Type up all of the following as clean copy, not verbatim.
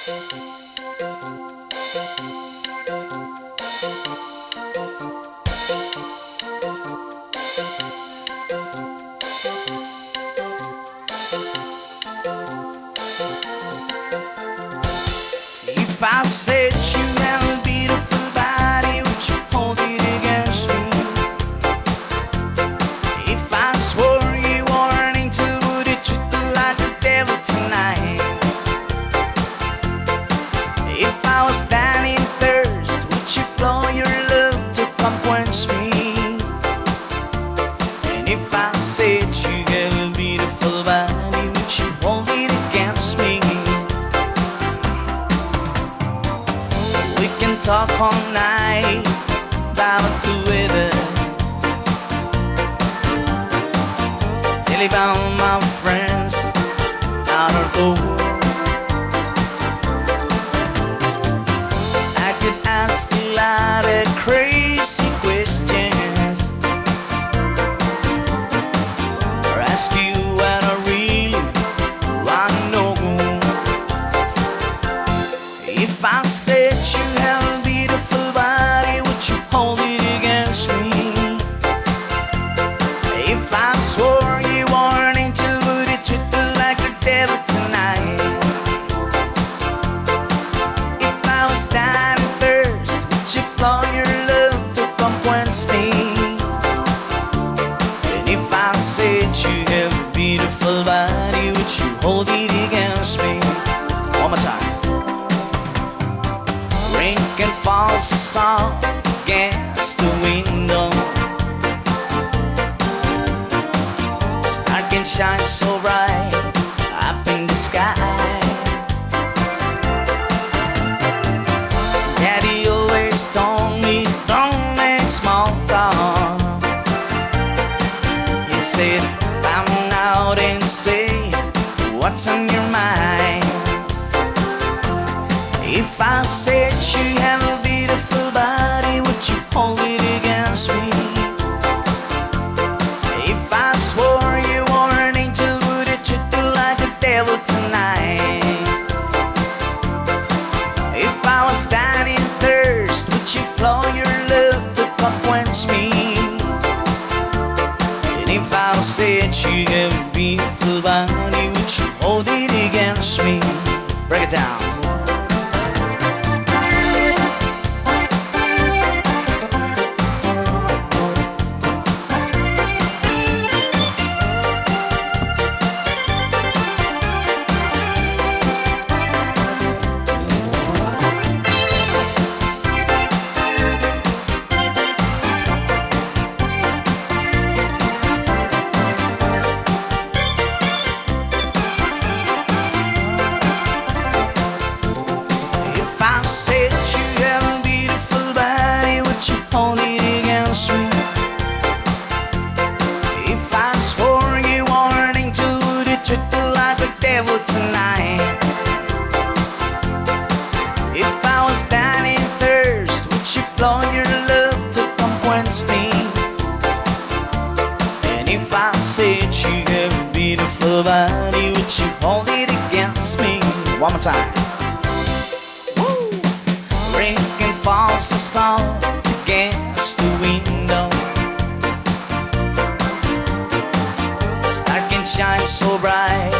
If I said you have a beautiful body, would you hold it against me? If I swore you were an angel, would you treat me like the devil tonight? If I was dying in thirst, would you flow your love to come quench me? And if I said you have a beautiful body, would you hold it against me? We can talk all night about the weather, tell about my friends out or over. I could ask a lot of crazy questions, or ask you what I really wanna know. If I said you have a beautiful body, would you hold it against me? If I swore you were an angel, would you treat me like the devil tonight? If I was dying of thirst, would you flow your love to come quench me? And if I said you have a beautiful body, would you hold it against me? One more time. Rain can fall so soft against the window, star can shine so bright up in the sky. Daddy always told me don't make small talk. He said come out and say what's on your mind. If I said you have a beautiful body, would you hold it against me? If I swore you were an angel, would you treat me like the devil tonight? If I was dying in thirst, would you flow your love to come quench me? And if I said you have a beautiful body, would you hold it against me? Break it down. If I said you have a beautiful body, would you hold it against me? If I swore you were an angel, would you treat me like the devil tonight? If I was dying in thirst, would you flow your love to come quench me? And if I said you have a beautiful body, would you hold it against me? One more time. Rain can fall so soft against the window, star can shine so bright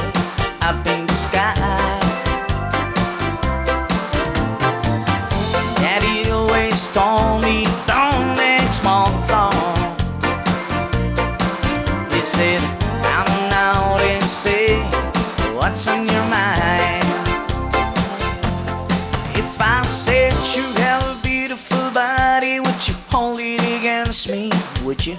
up in the sky. Daddy always told me don't make small talk. He said come out and say what's on your mind. If I said you have a beautiful body, would you hold it against me? Would you?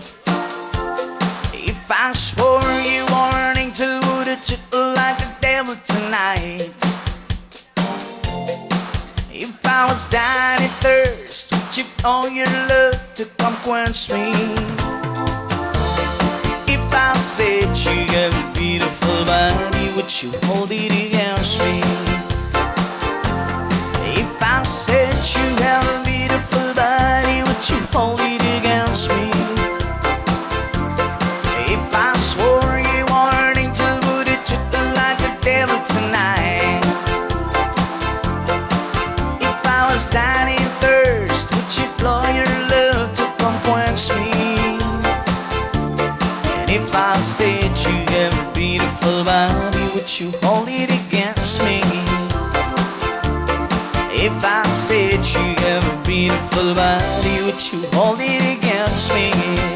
If I swore you were an angel, would you treat me like the devil tonight? If I was dying in thirst, would you flow your love to come quench me? If I said you have a beautiful body, would you hold it against me? If I said you have a beautiful body, would you hold it against me? If I swore you were an angel, would you treat me like the devil tonight? standing thirst, would you flow your love to come quench me? And if I said you have a beautiful body, would you hold it against me? If I said you have a beautiful body, would you hold it against me?